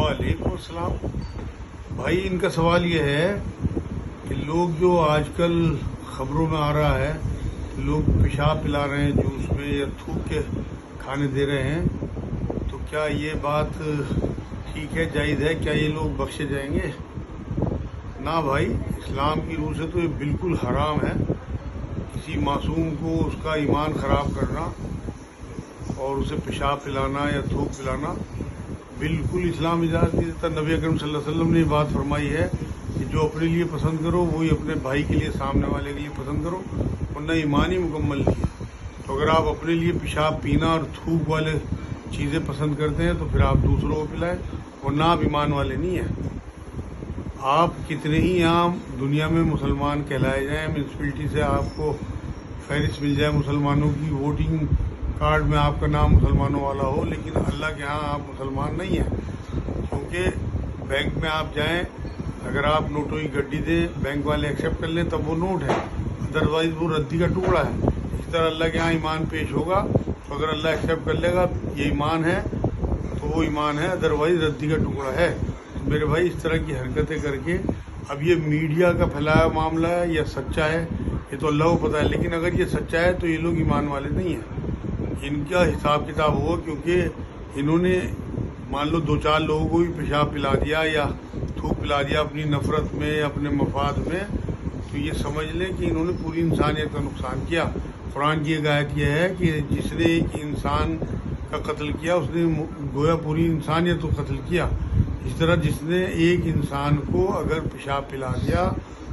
वालेकुम अस्सलाम। भाई इनका सवाल ये है कि लोग जो आजकल खबरों में आ रहा है, लोग पेशाब पिला रहे हैं जूस में या थूक के खाने दे रहे हैं, तो क्या ये बात ठीक है, जायज़ है? क्या ये लोग बख्शे जाएंगे? ना भाई, इस्लाम की रूह से तो ये बिल्कुल हराम है। किसी मासूम को उसका ईमान ख़राब करना और उसे पेशाब पिलाना या थूक पिलाना बिल्कुल इस्लाम इजाज़त नहीं देता। नबी अकरम सल्लल्लाहु अलैहि वसल्लम ने बात फरमाई है कि जो अपने लिए पसंद करो वही अपने भाई के लिए, सामने वाले के लिए पसंद करो, वरना ईमान ही मुकम्मल नहीं है। तो अगर आप अपने लिए पेशाब पीना और थूक वाले चीज़ें पसंद करते हैं तो फिर आप दूसरों को पिलाएं, वरना आप ईमान वाले नहीं हैं। आप कितने ही आम दुनिया में मुसलमान कहलाए जाएं, म्यूनसिपलिटी से आपको फहरिस्त मिल जाए मुसलमानों की, वोटिंग कार्ड में आपका नाम मुसलमानों वाला हो, लेकिन अल्लाह के यहाँ आप मुसलमान नहीं हैं। क्योंकि बैंक में आप जाएं, अगर आप नोटों की गड्डी दें, बैंक वाले एक्सेप्ट कर लें तब वो नोट है, अदरवाइज़ वो रद्दी का टुकड़ा है। इस तरह अल्लाह के यहाँ ईमान पेश होगा, तो अगर अल्लाह एक्सेप्ट कर लेगा ये ईमान है तो वो ईमान है, अदरवाइज़ रद्दी का टुकड़ा है। तो मेरे भाई, इस तरह की हरकतें करके, अब ये मीडिया का फैलाया मामला है या सच्चा है ये तो अल्लाह को पता है, लेकिन अगर ये सच्चा है तो ये लोग ईमान वाले नहीं हैं। इनका हिसाब किताब हो, क्योंकि इन्होंने मान लो 2-4 लोगों को भी पेशाब पिला दिया या थूक पिला दिया अपनी नफ़रत में, अपने मफाद में, तो ये समझ लें कि इन्होंने पूरी इंसानियत का नुकसान किया। कुरान की एक आयत यह है कि जिसने एक इंसान का कत्ल किया उसने गोया पूरी इंसानियत को कत्ल किया। इस तरह जिसने एक इंसान को अगर पेशाब पिला दिया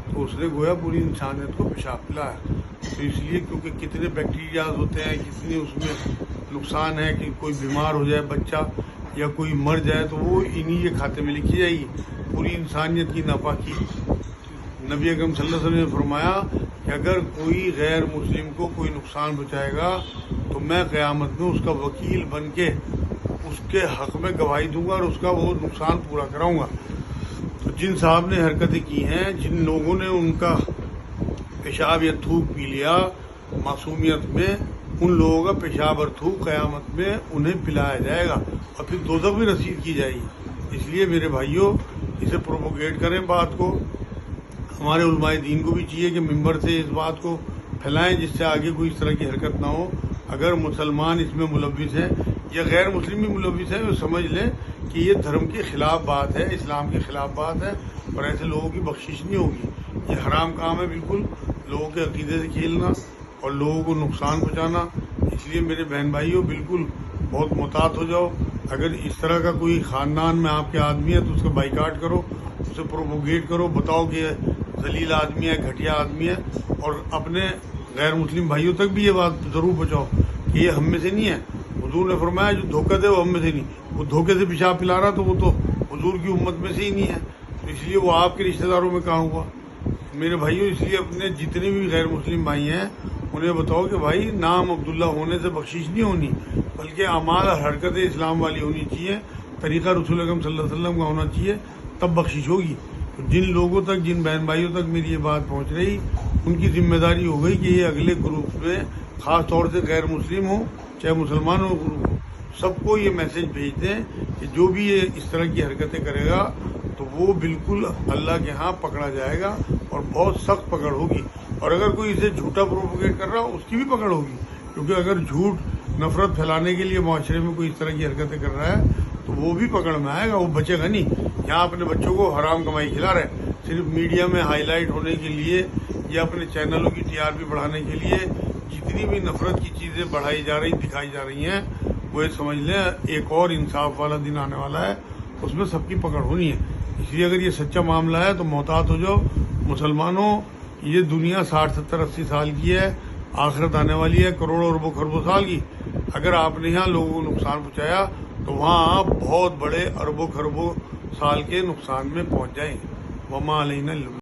तो उसने गोया पूरी इंसानियत को पेशाब पिलाया। तो इसलिए, क्योंकि कितने बैक्टीरियाज होते हैं, कितने उसमें नुकसान है कि कोई बीमार हो जाए बच्चा या कोई मर जाए तो वो इन्हीं के खाते में लिखी जाएगी, पूरी इंसानियत की नापाकी। नबी अकरम सल्लल्लाहु अलैहि वसल्लम ने फरमाया कि अगर कोई गैर मुस्लिम को कोई नुकसान पहुँचाएगा तो मैं क़यामत में उसका वकील बन के उसके हक़ में गवाही दूंगा और उसका वो नुकसान पूरा कराऊंगा। तो जिन साहब ने हरकतें की हैं, जिन लोगों ने उनका पेशाब या थूक पी लिया मासूमियत में, उन लोगों का पेशाब और थूक क़यामत में उन्हें पिलाया जाएगा और फिर दोज़ख भी रसीद की जाएगी। इसलिए मेरे भाइयों, इसे प्रोपोगेट करें बात को। हमारे उलमाए दीन को भी चाहिए कि मिंबर से इस बात को फैलाएं जिससे आगे कोई इस तरह की हरकत ना हो। अगर मुसलमान इसमें मुलव्विस हैं या गैर मुस्लिम भी मुलव्विस हैं, वो समझ लें कि ये धर्म के ख़िलाफ़ बात है, इस्लाम के ख़िलाफ़ बात है, और ऐसे लोगों की बख्शिश नहीं होगी। ये हराम काम है बिल्कुल, लोगों के अकीदे से खेलना और लोगों को नुकसान पहुंचाना। इसलिए मेरे बहन भाइयों, बिल्कुल बहुत मोहतात हो जाओ। अगर इस तरह का कोई ख़ानदान में आपके आदमी है तो उसका बाइकाट करो, उसे प्रोपोगेट करो, बताओ कि जलील आदमी है, घटिया आदमी है, और अपने गैर मुस्लिम भाइयों तक भी ये बात ज़रूर पहुँचाओ कि ये हम में से नहीं है। हुजूर ने फरमाया जो धोखा दे वो हम में से नहीं, वो धोखे से पेशाब पिला रहा तो वो तो हुजूर की उम्मत में से ही नहीं है, तो इसलिए वो आपके रिश्तेदारों में कहाँ हुआ। मेरे भाइयों, इसलिए अपने जितने भी गैर मुस्लिम भाई हैं उन्हें बताओ कि भाई नाम अब्दुल्ला होने से बख्शिश नहीं होनी, बल्कि अमाल और हरकतें इस्लाम वाली होनी चाहिए, तरीक़ा रसूल अकरम सल्लल्लाहु अलैहि वसल्लम का होना चाहिए, तब बख्शिश होगी। तो जिन लोगों तक, जिन बहन भाइयों तक मेरी ये बात पहुँच रही, उनकी जिम्मेदारी हो गई कि ये अगले ग्रुप में, ख़ास तौर से गैर मुस्लिम हो चाहे मुसलमानों ग्रुप हो, सबको ये मैसेज भेज दें कि जो भी ये इस तरह की हरकतें करेगा तो वो बिल्कुल अल्लाह के यहाँ पकड़ा जाएगा और बहुत सख्त पकड़ होगी। और अगर कोई इसे झूठा प्रोपोगेट कर रहा हो उसकी भी पकड़ होगी, क्योंकि अगर झूठ नफ़रत फैलाने के लिए माशरे में कोई इस तरह की हरकतें कर रहा है तो वो भी पकड़ में आएगा, वो बचेगा नहीं। यहाँ अपने बच्चों को हराम कमाई खिला रहे हैं सिर्फ मीडिया में हाईलाइट होने के लिए या अपने चैनलों की टीआरपी बढ़ाने के लिए। जितनी भी नफ़रत की चीज़ें बढ़ाई जा रही, दिखाई जा रही हैं, वो ये समझ लें एक और इंसाफ वाला दिन आने वाला है, उसमें सबकी पकड़ होनी है। इसलिए अगर ये सच्चा मामला है तो मोहतात हो जाओ मुसलमानों। ये दुनिया 60-70-80 साल की है, आखिरत आने वाली है करोड़ों अरबों खरबों साल की। अगर आपने यहाँ लोगों को नुकसान पहुँचाया तो वहाँ आप बहुत बड़े अरबों खरबों साल के नुकसान में पहुँच जाएंगे। वमा अलैना